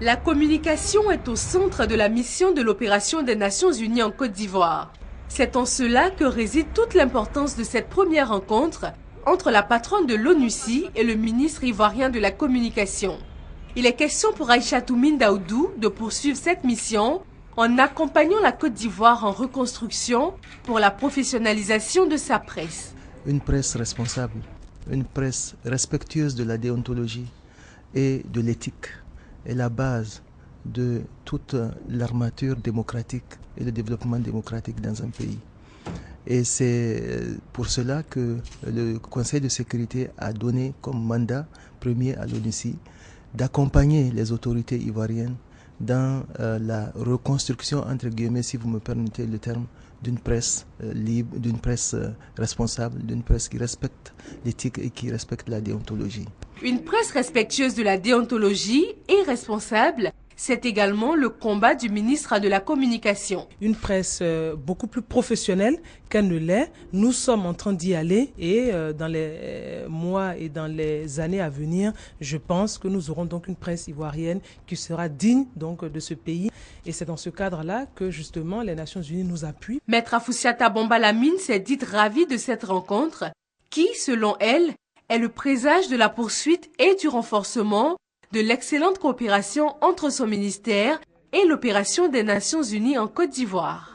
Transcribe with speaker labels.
Speaker 1: La communication est au centre de la mission de l'opération des Nations Unies en Côte d'Ivoire. C'est en cela que réside toute l'importance de cette première rencontre entre la patronne de l'ONUCI et le ministre ivoirien de la communication. Il est question pour Aïchatou Daoudou de poursuivre cette mission en accompagnant la Côte d'Ivoire en reconstruction pour la professionnalisation de sa presse.
Speaker 2: Une presse responsable, une presse respectueuse de la déontologie et de l'éthique est la base de toute l'armature démocratique et le développement démocratique dans un pays. Et c'est pour cela que le Conseil de sécurité a donné comme mandat premier à l'ONUCI d'accompagner les autorités ivoiriennes dans la reconstruction, entre guillemets, si vous me permettez le terme, d'une presse libre, d'une presse responsable, d'une presse qui respecte l'éthique et qui respecte la déontologie.
Speaker 1: Une presse respectueuse de la déontologie et responsable, c'est également le combat du ministre de la Communication.
Speaker 3: Une presse beaucoup plus professionnelle qu'elle ne l'est. Nous sommes en train d'y aller et dans les mois et dans les années à venir, je pense que nous aurons donc une presse ivoirienne qui sera digne donc de ce pays. Et c'est dans ce cadre-là que justement les Nations Unies nous appuient.
Speaker 1: Maître Afoussiata Bombalamine s'est dite ravie de cette rencontre qui, selon elle, est le présage de la poursuite et du renforcement de l'excellente coopération entre son ministère et l'opération des Nations Unies en Côte d'Ivoire.